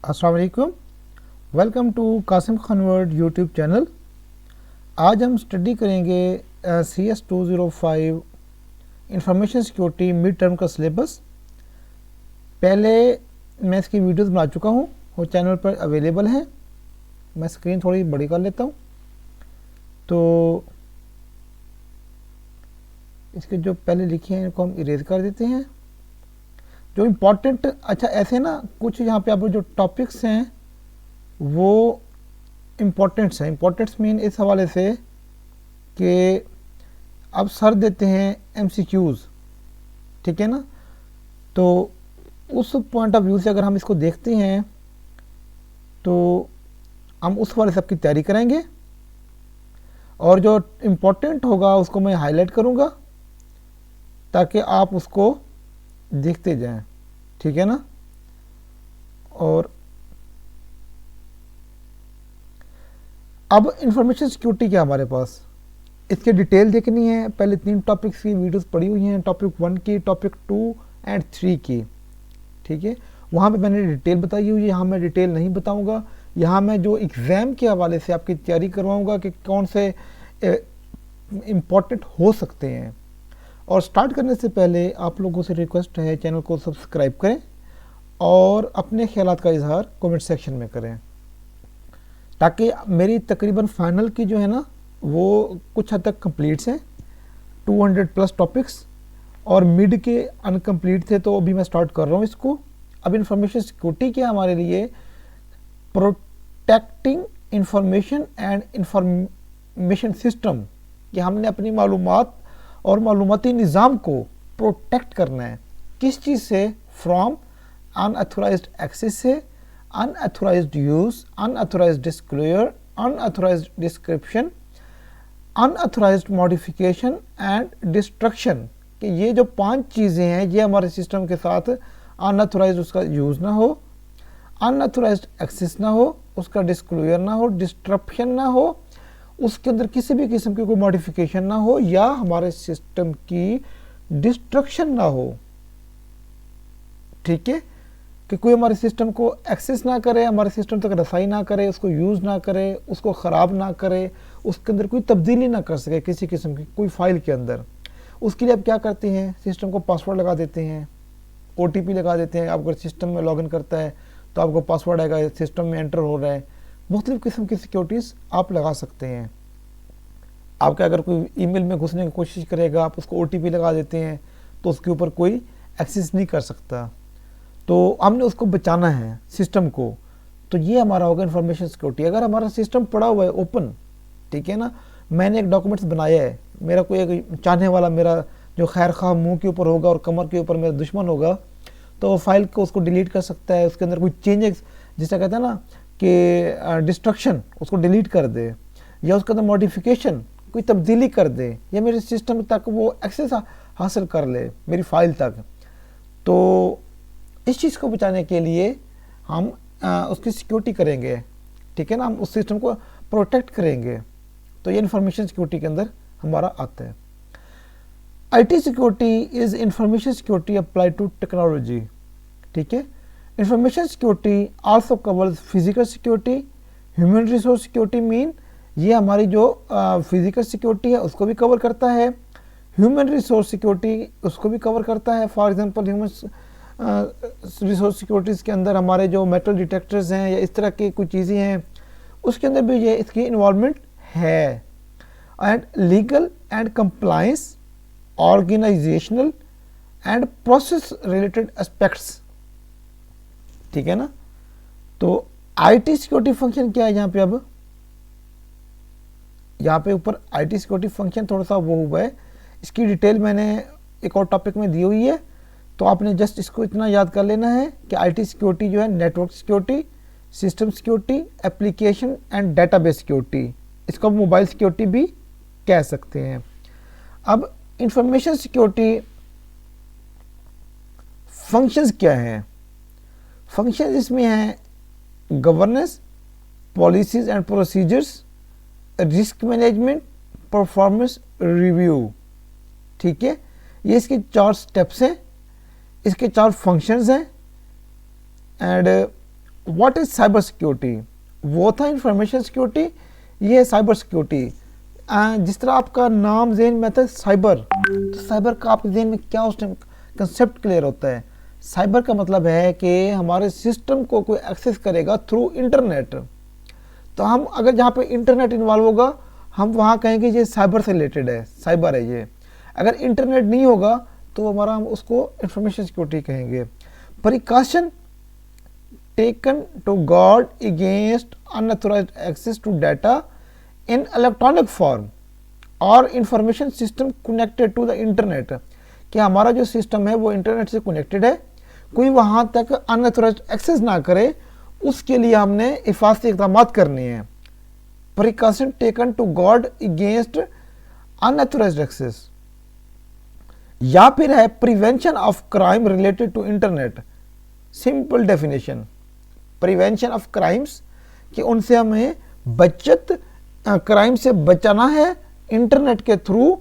अस्सलाम वालेकुम। Welcome to Qasim Khan world YouTube channel. आज हम स्टडी करेंगे CS 205 information security mid term का सिलेबस। पहले मैं इसकी वीडियोस बना चुका हूँ, वो चैनल पर अवेलेबल हैं। मैं स्क्रीन थोड़ी बड़ी कर लेता हूँ तो इसके जो पहले लिखे हैं इनको हम इरेज कर देते हैं। जो इम्पोर्टेंट ऐसे ना कुछ यहाँ पे आप जो टॉपिक्स हैं वो इम्पोर्टेंट्स हैं। इम्पोर्टेंट्स मीन इस हवाले से कि अब सर देते हैं MCQs, ठीक है ना। तो उस पॉइंट ऑफ व्यू से अगर हम इसको देखते हैं तो हम उस हवाले से सबकी तैयारी करेंगे और जो इम्पोर्टेंट होगा उसको मैं हाईलाइट करूँगा ताकि आप उसको देखते जाएं, ठीक है ना। और अब इंफॉर्मेशन सिक्योरिटी क्या हमारे पास, इसके डिटेल देखनी है। पहले 3 टॉपिक्स की वीडियोस पड़ी हुई हैं, टॉपिक 1 की, टॉपिक 2 एंड 3 की, ठीक है। वहाँ पे मैंने डिटेल बताई हुई है, यहाँ मैं डिटेल नहीं बताऊँगा। यहाँ मैं जो एग्ज़ाम के हवाले से आपकी तैयारी करवाऊँगा कि कौन से इम्पोर्टेंट हो सकते हैं। और स्टार्ट करने से पहले आप लोगों से रिक्वेस्ट है, चैनल को सब्सक्राइब करें और अपने ख्यालात का इजहार कमेंट सेक्शन में करें ताकि मेरी तकरीबन फाइनल की जो है ना वो कुछ हद तक कंप्लीट्स हैं, 200 प्लस टॉपिक्स, और मिड के अनकम्प्लीट थे तो अभी मैं स्टार्ट कर रहा हूँ इसको। अब इंफॉर्मेशन सिक्योरिटी क्या हमारे लिए, protecting information and information system, कि हमने अपनी मालूमात और मालूमाती निज़ाम को प्रोटेक्ट करना है। किस चीज़ से? फ्रॉम अनऑथोराइज्ड एक्सेस से, unauthorised use, unauthorised disclosure, unauthorised description, unauthorised modification and destruction. कि ये जो 5 चीज़ें हैं ये हमारे सिस्टम के साथ अनऑथोराइज्ड उसका यूज़ ना हो, अनऑथोराइज्ड एक्सेस ना हो, उसका डिस्क्लोजर ना हो, डिस्ट्रप्शन ना हो, उसके अंदर किसी भी किस्म की कोई मॉडिफिकेशन ना हो, या हमारे सिस्टम की डिस्ट्रक्शन ना हो, ठीक है। कि कोई हमारे सिस्टम को एक्सेस ना करे, हमारे सिस्टम तक रसाई ना करे, उसको यूज़ ना करे, उसको ख़राब ना करे, उसके अंदर कोई तब्दीली ना कर सके किसी किस्म की कोई फाइल के अंदर। उसके लिए आप क्या करते हैं, सिस्टम को पासवर्ड लगा देते हैं, OTP लगा देते हैं। आप अगर सिस्टम में लॉगिन करता है तो आपको पासवर्ड आएगा, सिस्टम में एंटर हो रहा है। मुख्तलिफ़ किस्म की सिक्योरिटीज़ आप लगा सकते हैं। आपका अगर कोई ईमेल में घुसने की कोशिश करेगा, आप उसको OTP लगा देते हैं तो उसके ऊपर कोई एक्सेस नहीं कर सकता। तो हमने उसको बचाना है सिस्टम को। तो ये हमारा होगा इंफॉर्मेशन सिक्योरिटी। अगर हमारा सिस्टम पड़ा हुआ है ओपन, ठीक है ना, मैंने एक डॉक्यूमेंट्स बनाया है, मेरा कोई एक चाहने वाला मेरा जो खैर खा मुंह के ऊपर होगा और कमर के ऊपर मेरा दुश्मन होगा तो वो फाइल को उसको डिलीट कर सकता है। उसके अंदर कोई चेंजेस, जिसे कहते हैं ना कि डिस्ट्रक्शन, उसको डिलीट कर दे, या उसके अंदर मॉडिफिकेशन, कोई तब्दीली कर दे, या मेरे सिस्टम तक वो एक्सेस हासिल कर ले मेरी फाइल तक। तो इस चीज़ को बचाने के लिए हम उसकी सिक्योरिटी करेंगे, ठीक है ना, हम उस सिस्टम को प्रोटेक्ट करेंगे। तो ये इंफॉर्मेशन सिक्योरिटी के अंदर हमारा आता है। IT security is information security apply to technology, ठीक है। Information security also covers physical security, human resource security, mean ये हमारी जो फिजिकल सिक्योरिटी है उसको भी कवर करता है, ह्यूमन रिसोर्स सिक्योरिटी उसको भी कवर करता है। For example human resource securities के अंदर हमारे जो मेटल डिटेक्टर्स हैं या इस तरह की कुछ चीज़ें हैं उसके अंदर भी ये इसकी इन्वॉल्वमेंट है। And legal and compliance, organisational and process related aspects, ठीक है ना। तो IT सिक्योरिटी फंक्शन क्या है यहाँ पे, अब यहाँ पे ऊपर IT सिक्योरिटी फंक्शन थोड़ा सा वो हुआ है, इसकी डिटेल मैंने एक और टॉपिक में दी हुई है। तो आपने जस्ट इसको इतना याद कर लेना है कि IT सिक्योरिटी जो है network security, system security, application and database security, इसको मोबाइल सिक्योरिटी भी कह सकते हैं। अब इंफॉर्मेशन सिक्योरिटी फंक्शंस क्या हैं? फंक्शन इसमें हैं governance, policies and procedures, risk management, performance review, ठीक है। ये इसके 4 स्टेप्स हैं, इसके 4 फंक्शंस हैं। And what is cyber security? वो था इंफॉर्मेशन सिक्योरिटी, ये है साइबर सिक्योरिटी। जिस तरह आपका नाम ज़हन में आता है साइबर, तो साइबर का आपके ज़हन में क्या उस टाइम कंसेप्ट क्लियर होता है? साइबर का मतलब है कि हमारे सिस्टम को कोई एक्सेस करेगा थ्रू इंटरनेट। तो हम अगर जहाँ पे इंटरनेट इन्वॉल्व होगा, हम वहाँ कहेंगे ये साइबर से रिलेटेड है, साइबर है ये। अगर इंटरनेट नहीं होगा तो हमारा हम उसको इंफॉर्मेशन सिक्योरिटी कहेंगे। Precaution taken to guard against unauthorised access to data in electronic form और information system connected to the internet, कि हमारा जो सिस्टम है वो इंटरनेट से कनेक्टेड है, कोई वहाँ तक अनऑथराइज्ड एक्सेस ना करे, उसके लिए हमने हिफाजती इक़दाम करने हैं। Precaution taken to guard against unauthorised access. या फिर है prevention of crime related to internet. Simple definition, prevention of crimes, कि उनसे हमें बचत, क्राइम से बचाना है इंटरनेट के थ्रू,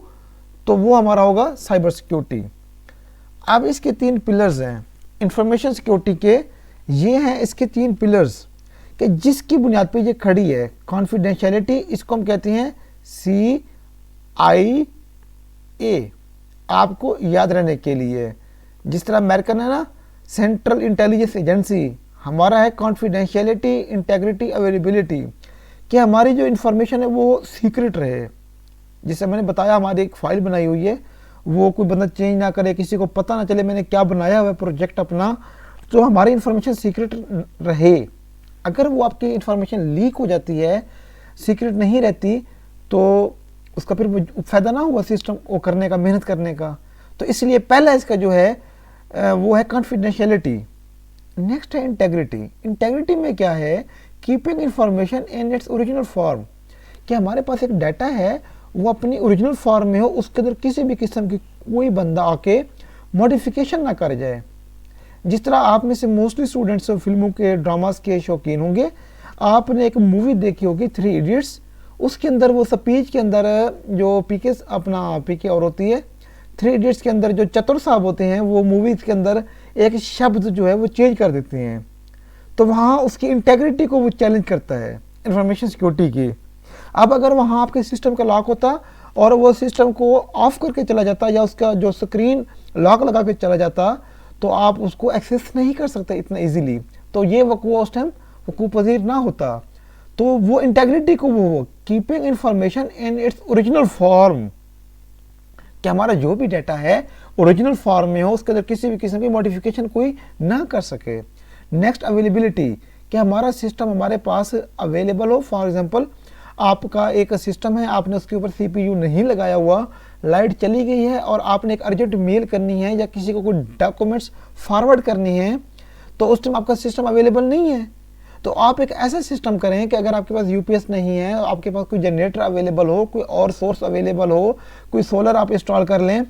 तो वो हमारा होगा साइबर सिक्योरिटी। अब इसके 3 पिलर्स हैं इंफॉर्मेशन सिक्योरिटी के, ये हैं इसके 3 पिलर्स कि जिसकी बुनियाद पे ये खड़ी है। कॉन्फिडेंशियलिटी, इसको हम कहते हैं CIA, आपको याद रहने के लिए। जिस तरह अमेरिकन है ना, सेंट्रल इंटेलिजेंस एजेंसी, हमारा है कॉन्फिडेंशियलिटी, इंटेग्रिटी, अवेलेबिलिटी, कि हमारी जो इन्फॉर्मेशन है वो सीक्रेट रहे। जिससे मैंने बताया हमारी एक फाइल बनाई हुई है, वो कोई बंदा चेंज ना करे, किसी को पता ना चले मैंने क्या बनाया हुआ है प्रोजेक्ट अपना, तो हमारी इन्फॉर्मेशन सीक्रेट रहे। अगर वो आपकी इन्फॉर्मेशन लीक हो जाती है, सीक्रेट नहीं रहती, तो उसका फिर फ़ायदा ना हुआ सिस्टम वो करने का, मेहनत करने का। तो इसलिए पहला इसका जो है वो है कॉन्फिडेंशियलिटी। नेक्स्ट है इंटेग्रिटी। इंटेग्रिटी में क्या है? Keeping information in its original form, कि हमारे पास एक डाटा है वो अपनी ओरिजिनल फॉर्म में हो, उसके अंदर किसी भी किस्म की कोई बंदा आके मॉडिफिकेशन ना कर जाए। जिस तरह आप में से मोस्टली स्टूडेंट्स फिल्मों के, ड्रामास के शौकीन होंगे, आपने एक मूवी देखी होगी 3 इडियट्स, उसके अंदर वो स्पीच के अंदर जो पीके और होती है, 3 इडियट्स के अंदर जो चतुर साहब होते हैं, वो मूवीज़ के अंदर एक शब्द जो है वो चेंज कर देते हैं, तो वहाँ उसकी इंटेग्रिटी को वो चैलेंज करता है, इंफॉर्मेशन सिक्योरिटी की। अब अगर वहाँ आपके सिस्टम का लॉक होता और वो सिस्टम को ऑफ करके चला जाता, या उसका जो स्क्रीन लॉक लगा के चला जाता, तो आप उसको एक्सेस नहीं कर सकते इतना इजीली, तो ये वक़ूआ उस टाइम वक़ूअ पज़ीर ना होता। तो वो इंटेग्रिटी को वो keeping information in its original form, कि हमारा जो भी डाटा है ओरिजिनल फॉर्म में हो, उसके अंदर किसी भी किस्म की मॉडिफिकेशन कोई ना कर सके। नेक्स्ट अवेलेबिलिटी, कि हमारा सिस्टम हमारे पास अवेलेबल हो। फॉर एग्जांपल आपका एक सिस्टम है, आपने उसके ऊपर CPU नहीं लगाया हुआ, लाइट चली गई है और आपने एक अर्जेंट मेल करनी है या किसी को कोई डॉक्यूमेंट्स फॉरवर्ड करनी है, तो उस टाइम आपका सिस्टम अवेलेबल नहीं है। तो आप एक ऐसा सिस्टम करें कि अगर आपके पास UPS नहीं है, आपके पास कोई जनरेटर अवेलेबल हो, कोई और सोर्स अवेलेबल हो, कोई सोलर आप इंस्टॉल कर लें,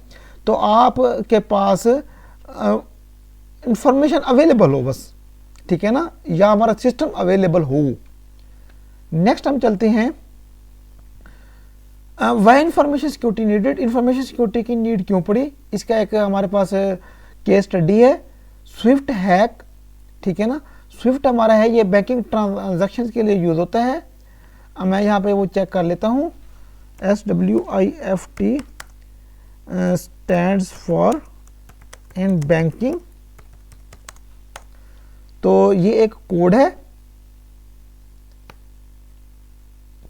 तो आपके पास इंफॉर्मेशन अवेलेबल हो बस, ठीक है ना, या हमारा सिस्टम अवेलेबल हो। नेक्स्ट हम चलते हैं, why information security needed. Information security की नीड क्यों पड़ी? इसका एक हमारे पास केस स्टडी है, स्विफ्ट हैक, ठीक है ना। स्विफ्ट हमारा है, ये बैंकिंग ट्रांजैक्शन के लिए यूज़ होता है। मैं यहाँ पे वो चेक कर लेता हूँ, SWIFT stands for in banking, तो ये एक कोड है,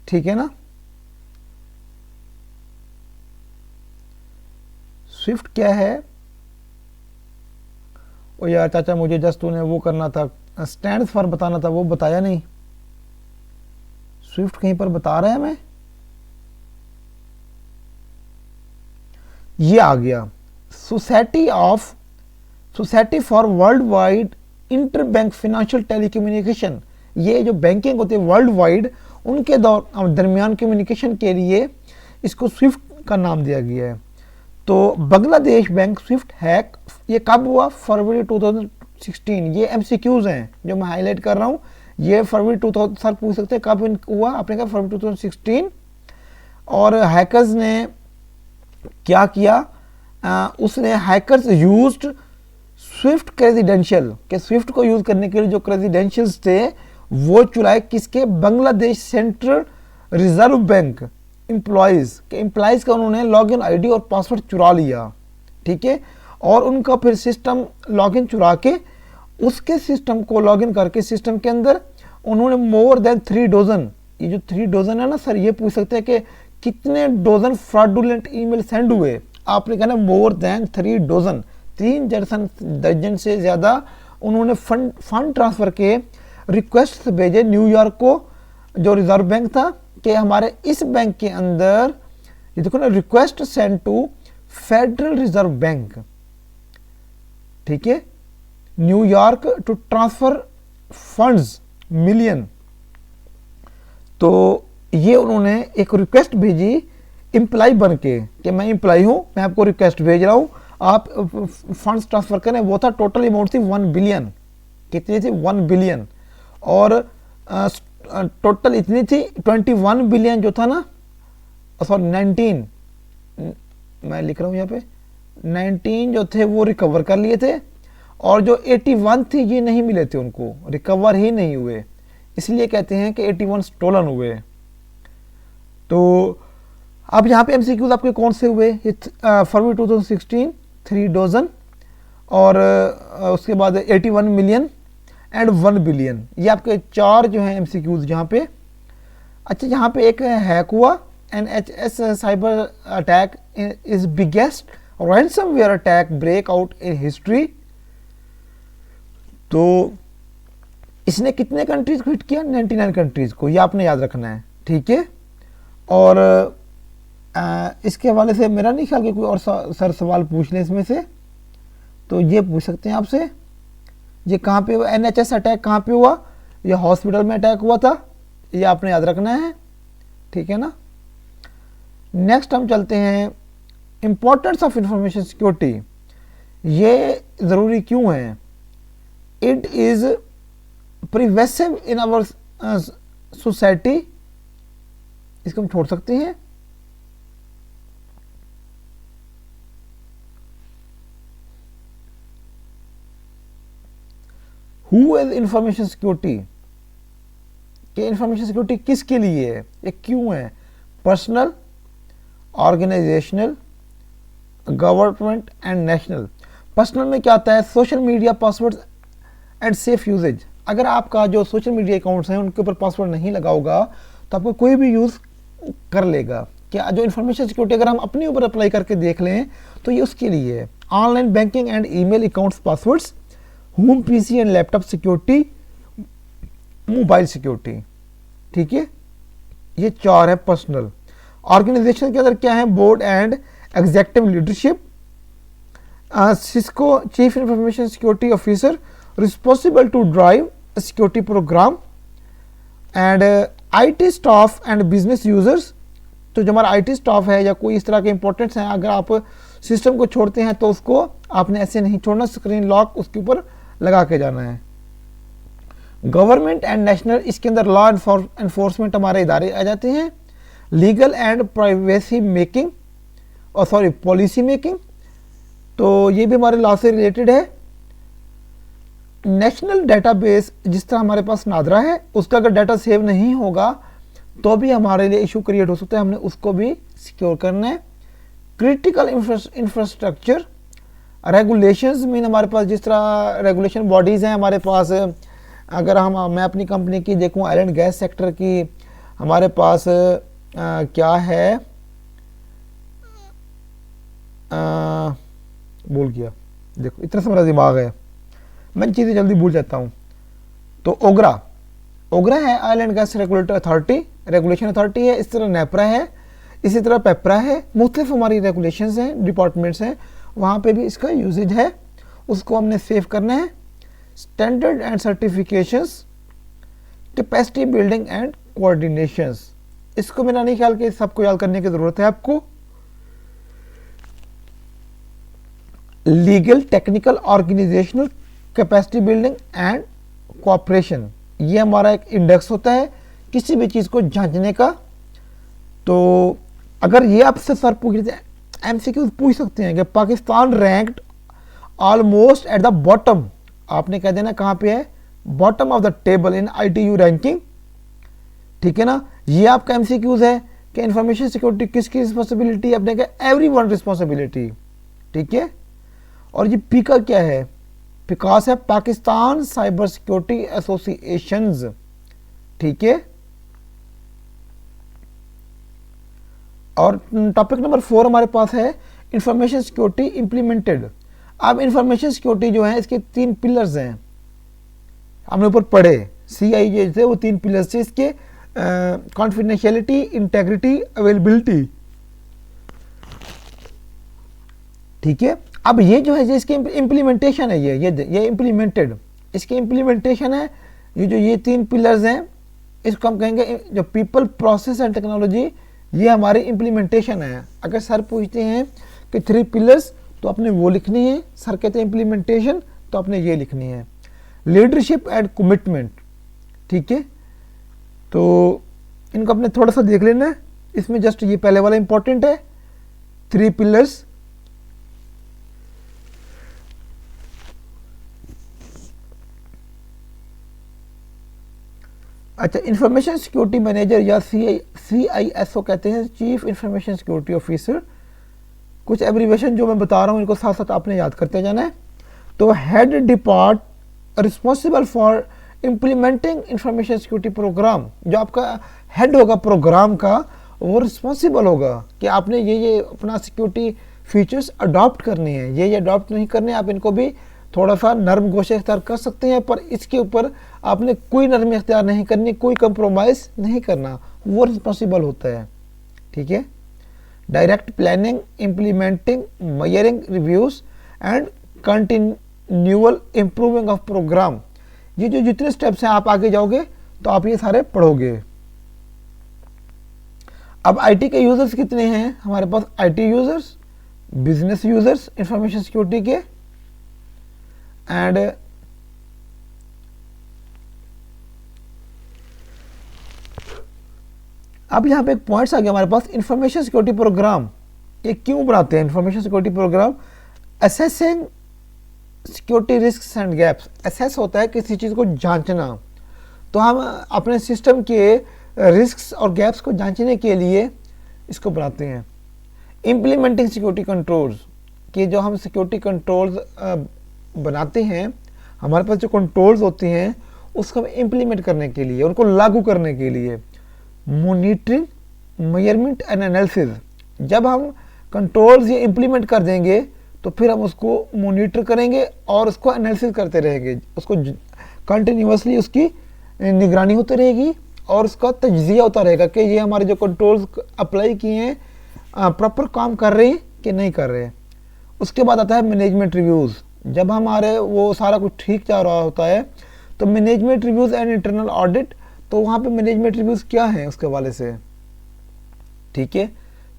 ठीक है ना। स्विफ्ट क्या है? ओ यार चाचा, मुझे जस्ट तूने वो करना था, स्टैंड फॉर बताना था, वो बताया नहीं। स्विफ्ट कहीं पर बता रहा है हमें, ये आ गया, society for world wide inter bank financial telecommunication. ये जो बैंकिंग होती है वर्ल्ड वाइड, उनके दरमियान कम्युनिकेशन के लिए इसको स्विफ्ट का नाम दिया गया है। तो बांग्लादेश बैंक स्विफ्ट हैक ये कब हुआ? फरवरी 2016। ये MCQs हैं जो मैं हाईलाइट कर रहा हूँ, ये फरवरी 2000 सर पूछ सकते हैं कब हुआ, आपने कहा फरवरी 2016। और हैकर्स ने क्या किया? उसने हैकर्स यूज्ड स्विफ्ट क्रेजिडेंशियल के स्विफ्ट को यूज करने के लिए जो क्रेजिडेंशियल्स थे वो चुराए किसके, Bangladesh central reserve bank employees का उन्होंने लॉगिन आईडी और पासवर्ड चुरा लिया, ठीक है। और उनका फिर सिस्टम लॉगिन चुरा के उसके सिस्टम को लॉगिन करके सिस्टम के अंदर उन्होंने मोर देन 3 डजन, ये जो 3 डजन है ना सर, ये पूछ सकते हैं कि कितने डजन फ्रॉडुलेंट ईमेल सेंड हुए। आपने कहना मोर देन 3 डजन, 3 दर्जन से ज़्यादा उन्होंने फंड ट्रांसफ़र के रिक्वेस्ट भेजे न्यूयॉर्क को, जो रिजर्व बैंक था, कि हमारे इस बैंक के अंदर, ये देखो ना, request send to Federal Reserve Bank, ठीक है, New York to transfer funds million. तो ये उन्होंने एक रिक्वेस्ट भेजी एम्प्लॉय बन के कि मैं एम्प्लॉय हूं, मैं आपको रिक्वेस्ट भेज रहा हूं, आप फंड्स ट्रांसफर करें। वो था टोटल अमाउंट थी 1 बिलियन, कितनी थी 1 बिलियन, और टोटल इतनी थी 21 बिलियन जो था ना, सॉरी 19, मैं लिख रहा हूँ यहाँ पे 19 जो थे वो रिकवर कर लिए थे, और जो 81 थी ये नहीं मिले थे, उनको रिकवर ही नहीं हुए, इसलिए कहते हैं कि 81 स्टोलन हुए। तो अब यहाँ पे एमसीक्यूज आपके कौन से हुए, फरवरी 2016 3 डजन, और उसके बाद 81 मिलियन एंड 1 बिलियन, ये आपके 4 जो हैं एमसीक्यूज यहाँ पे। अच्छा, यहाँ पे एक हैक हुआ, NHS cyber attack is biggest ransomware attack break out in history. तो इसने कितने कंट्रीज को हिट किया, 99 कंट्रीज को, ये आपने याद रखना है, ठीक है। और इसके हवाले से मेरा नहीं ख्याल कि कोई और सर सवाल पूछ लें इसमें से, तो ये पूछ सकते हैं आपसे, ये कहाँ पे हुआ, NHS अटैक कहाँ पे हुआ, ये हॉस्पिटल में अटैक हुआ था, ये आपने याद रखना है, ठीक है ना। नेक्स्ट हम चलते हैं इंपॉर्टेंस ऑफ इंफॉर्मेशन सिक्योरिटी, ये ज़रूरी क्यों है। It is pervasive in our society, इसको हम छोड़ सकते हैं। हु इज इंफॉर्मेशन सिक्योरिटी, कि इंफॉर्मेशन सिक्योरिटी किसके लिए है, ये क्यों है, personal, organisational, government and national. Personal में क्या आता है, social media passwords and safe usages. अगर आपका जो सोशल मीडिया अकाउंट्स हैं उनके ऊपर पासवर्ड नहीं लगा होगा तो आपको कोई भी यूज़ कर लेगा। क्या जो इन्फॉर्मेशन सिक्योरिटी अगर हम अपने ऊपर अप्लाई करके देख लें तो ये उसके लिए है। Online banking and email accounts passwords, home PC and laptop security, mobile security, ठीक है, ये 4 है पर्सनल। ऑर्गेनाइजेशन के अंदर क्या है, board and executive leadership, CISO chief information security officer responsible to drive security programme, and IT staff and business users. तो जो हमारा आईटी स्टाफ है या कोई इस तरह के इंपॉर्टेंट्स हैं, अगर आप सिस्टम को छोड़ते हैं तो उसको आपने ऐसे नहीं छोड़ना, स्क्रीन लॉक उसके ऊपर लगा के जाना है। गवर्नमेंट एंड नेशनल, इसके अंदर लॉ एनफोर्समेंट हमारे इदारे आ जाते हैं। लीगल एंड प्राइवेसी मेकिंग, और सॉरी पॉलिसी मेकिंग, तो ये भी हमारे लॉ से रिलेटेड है। नेशनल डेटाबेस, जिस तरह हमारे पास नादरा है, उसका अगर डाटा सेव नहीं होगा तो भी हमारे लिए इशू क्रिएट हो सकता है, हमने उसको भी सिक्योर करना है। क्रिटिकल इंफ्रास्ट्रक्चर, रेगुलेशंस मीन हमारे पास जिस तरह रेगुलेशन बॉडीज़ हैं हमारे पास, अगर मैं अपनी कंपनी की देखूं ऑयल एंड गैस सेक्टर की, हमारे पास क्या है, भूल गया, देखो इतना सा मेरा दिमाग है, मैं चीज़ें जल्दी भूल जाता हूँ। तो ओगरा है oil and gas regulatory authority, regulation authority है। इस तरह नेपरा है, इसी तरह पेपरा है, मुख्तलिफ हमारी रेगुलेशंस हैं, डिपार्टमेंट्स हैं, वहाँ पे भी इसका यूजेज है, उसको हमने सेव करना है। Standard and certifications, capacity building and coordinations, इसको मेरा नहीं ख्याल कि सबको याद करने की ज़रूरत है आपको। Legal, technical, organisational, capacity building and cooperation, ये हमारा एक इंडेक्स होता है किसी भी चीज़ को जांचने का। तो अगर ये आपसे सर पूछ एमसीक्यू पूछ सकते हैं कि Pakistan ranked almost at the bottom, आपने कह देना कहाँ पे है, bottom of the table in ITU ranking, ठीक है ना। ये आपका MCQs है कि इंफॉर्मेशन सिक्योरिटी किसकी रिस्पॉन्सिबिलिटी, आपने कहा एवरीवन रिस्पॉन्सिबिलिटी, ठीक है। और ये पी का क्या है, पिकास है पाकिस्तान साइबर सिक्योरिटी एसोसिएशंस, ठीक है। और टॉपिक नंबर 4 हमारे पास है इंफॉर्मेशन सिक्योरिटी इम्प्लीमेंटेड। अब इंफॉर्मेशन सिक्योरिटी जो है इसके 3 पिलर्स हैं, हमने ऊपर पढ़े CIJ से, वो 3 पिलर्स थे इसके, कॉन्फिडेंशियलिटी, इंटेग्रिटी, अवेलेबिलिटी, ठीक है। अब ये जो है इसके इम्प्लीमेंटेशन है, ये इम्प्लीमेंटेड, इसके इम्प्लीमेंटेशन है, ये 3 पिलर्स हैं, इसको हम कहेंगे जो पीपल, प्रोसेस एंड टेक्नोलॉजी, ये हमारी इम्प्लीमेंटेशन है। अगर सर पूछते हैं कि 3 पिलर्स तो आपने वो लिखनी है, सर कहते हैं इम्प्लीमेंटेशन तो आपने ये लिखनी है। लीडरशिप एंड कमिटमेंट, ठीक है। तो इनको अपने थोड़ा सा देख लेना है, इसमें जस्ट ये पहले वाला इंपॉर्टेंट है, 3 पिलर्स। अच्छा, इंफॉर्मेशन सिक्योरिटी मैनेजर या CISO कहते हैं, चीफ इंफॉर्मेशन सिक्योरिटी ऑफिसर। कुछ एब्रीवेशन जो मैं बता रहा हूँ इनको साथ साथ आपने याद करते जाना है। तो head depart responsible for implementing information security programme, जो आपका हेड होगा प्रोग्राम का, वो रिस्पॉन्सिबल होगा कि आपने ये अपना सिक्योरिटी फीचर्स अडॉप्ट करने हैं, ये अडॉप्ट नहीं करने, आप इनको भी थोड़ा सा नरम गोश इख्तियार कर सकते हैं, पर इसके ऊपर आपने कोई नरमी इख्तियार नहीं करनी, कोई कंप्रोमाइज़ नहीं करना, वो रिस्पॉन्सिबल होता है, ठीक है। Direct planning, implementing, measuring, reviews and continual improving of programme, ये जो जितने स्टेप्स हैं आप आगे जाओगे तो आप ये सारे पढ़ोगे। अब IT के यूजर्स कितने हैं हमारे पास, IT users, business users information security के, एंड अब यहाँ पे एक पॉइंट्स आ गया हमारे पास, इंफॉर्मेशन सिक्योरिटी प्रोग्राम ये क्यों बनाते हैं। Information security programme assessing security risks and gaps, assess होता है किसी चीज़ को जांचना, तो हम अपने सिस्टम के रिस्क्स और गैप्स को जांचने के लिए इसको बनाते हैं। इम्प्लीमेंटिंग सिक्योरिटी कंट्रोल्स, कि जो हम सिक्योरिटी कंट्रोल्स बनाते हैं, हमारे पास जो कंट्रोल्स होते हैं उसको इम्प्लीमेंट करने के लिए, उनको लागू करने के लिए। मॉनिटरिंग, मेजरमेंट एंड एनालिसिस, जब हम कंट्रोल्स ये इम्प्लीमेंट कर देंगे तो फिर हम उसको मॉनिटर करेंगे और उसको एनालिसिस करते रहेंगे, उसको कंटिन्यूसली उसकी निगरानी होती रहेगी और उसका तज्जिया होता रहेगा कि ये हमारे जो कंट्रोल्स अप्लाई किए हैं प्रॉपर काम कर रहे हैं कि नहीं कर रहे हैं। उसके बाद आता है मैनेजमेंट रिव्यूज़, जब हमारे वो सारा कुछ ठीक जा रहा होता है तो management reviews and internal audit, तो वहाँ पे मैनेजमेंट रिव्यूज़ क्या हैं उसके हवाले से, ठीक है।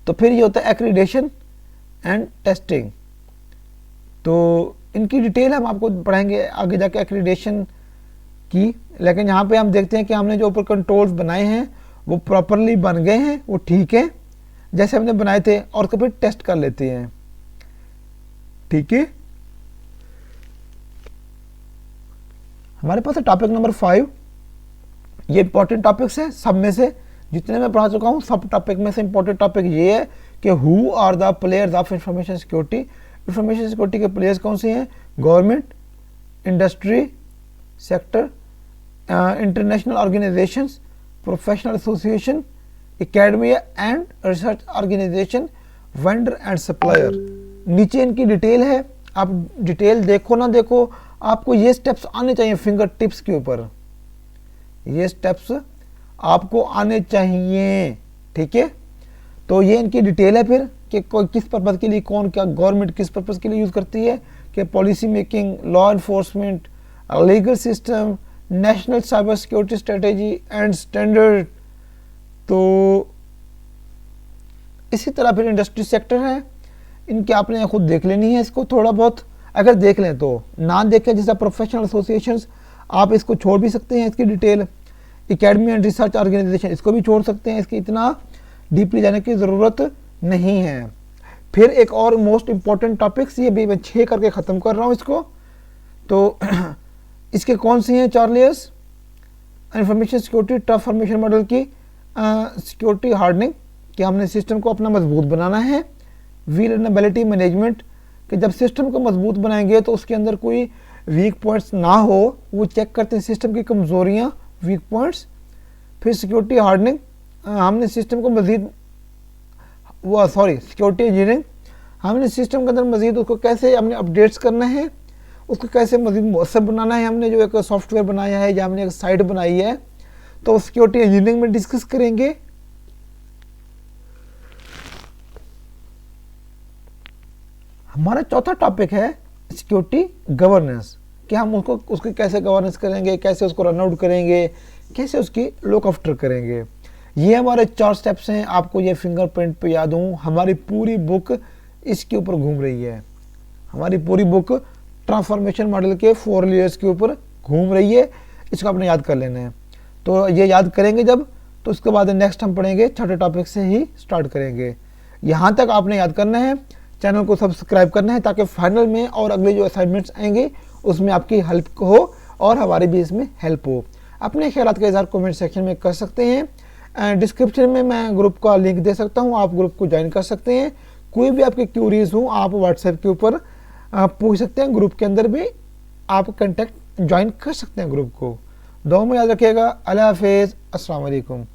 तो फिर ये होता है एक्रीडेशन एंड टेस्टिंग, तो इनकी डिटेल हम आपको पढ़ाएंगे आगे जाके एक्रीडेशन की, लेकिन यहाँ पे हम देखते हैं कि हमने जो ऊपर कंट्रोल्स बनाए हैं वो प्रॉपरली बन गए हैं, वो ठीक है जैसे हमने बनाए थे, और उसको फिर टेस्ट कर लेते हैं, ठीक है। हमारे पास है टॉपिक नंबर 5, ये इंपॉर्टेंट टॉपिक्स है, सब में से जितने मैं पढ़ा चुका हूँ सब टॉपिक में से इंपॉर्टेंट टॉपिक ये है कि who are the players of information security. Information security के प्लेयर्स कौन से हैं, government, industry sector, international organisations, professional association, academy and research organisation, vendor and supplier. नीचे इनकी डिटेल है, आप डिटेल देखो ना देखो, आपको ये स्टेप्स आने चाहिए फिंगर टिप्स के ऊपर, ये स्टेप्स आपको आने चाहिए, ठीक है। तो ये इनकी डिटेल है फिर कि किस पर्पज़ के लिए कौन क्या गवर्नमेंट किस पर्पज़ के लिए यूज़ करती है, कि policy making, law enforcement, legal system, national cyber security strategy and standard. तो इसी तरह फिर इंडस्ट्री सेक्टर है, इनके आपने खुद देख लेनी है इसको थोड़ा बहुत, अगर देख लें तो, ना देखें जैसा प्रोफेशनल एसोसिएशंस आप इसको छोड़ भी सकते हैं इसकी detail, academy and research organisation इसको भी छोड़ सकते हैं, इसकी इतना डीपली जाने की ज़रूरत नहीं है। फिर एक और मोस्ट इम्पॉर्टेंट टॉपिक्स, ये भी मैं 6 करके ख़त्म कर रहा हूँ इसको। तो इसके कौन से हैं 4 layers? Information security transformation model की सिक्योरिटी हार्डनिंग, कि हमने सिस्टम को अपना मजबूत बनाना है। वल्नरेबिलिटी मैनेजमेंट, कि जब सिस्टम को मजबूत बनाएंगे तो उसके अंदर कोई वीक पॉइंट्स ना हो, वो चेक करते हैं सिस्टम की कमज़ोरियाँ, वीक पॉइंट्स। फिर सिक्योरिटी हार्डनिंग, हमने सिस्टम को मज़ीद सिक्योरिटी इंजीनियरिंग, हमने सिस्टम के अंदर मज़ीद उसको कैसे हमने अपडेट्स करना है, उसको कैसे मज़ीद मौसर बनाना है। हमने जो एक सॉफ्टवेयर बनाया है या हमने एक साइट बनाई है, तो सिक्योरिटी इंजीनियरिंग में डिस्कस करेंगे। हमारा चौथा टॉपिक है सिक्योरिटी गवर्नेंस, कि हम उसकी कैसे गवर्नेंस करेंगे, कैसे उसको रन आउट करेंगे, कैसे उसकी लुक आफ्टर करेंगे। ये हमारे 4 स्टेप्स हैं। आपको ये फिंगरप्रिंट पे याद हो, हमारी पूरी बुक इसके ऊपर घूम रही है। हमारी पूरी बुक ट्रांसफॉर्मेशन मॉडल के 4 लेयर्स के ऊपर घूम रही है। इसको आपने याद कर लेना है। तो ये याद करेंगे जब, तो उसके बाद नेक्स्ट हम पढ़ेंगे, छठे टॉपिक से ही स्टार्ट करेंगे। यहाँ तक आपने याद करना है, चैनल को सब्सक्राइब करना है, ताकि फाइनल में और अगले जो असाइनमेंट्स आएंगे उसमें आपकी हेल्प हो और हमारी भी इसमें हेल्प हो। अपने ख्यालात का इज़हार कमेंट सेक्शन में कर सकते हैं। डिस्क्रिप्शन में मैं ग्रुप का लिंक दे सकता हूँ, आप ग्रुप को ज्वाइन कर सकते हैं। कोई भी आपकी क्यूरीज हो आप व्हाट्सएप के ऊपर पूछ सकते हैं। ग्रुप के अंदर भी आप कंटेक्ट ज्वाइन कर सकते हैं ग्रुप को। दुआ में याद रखिएगा। अल्लाह हाफिज़, अस्सलाम वालेकुम।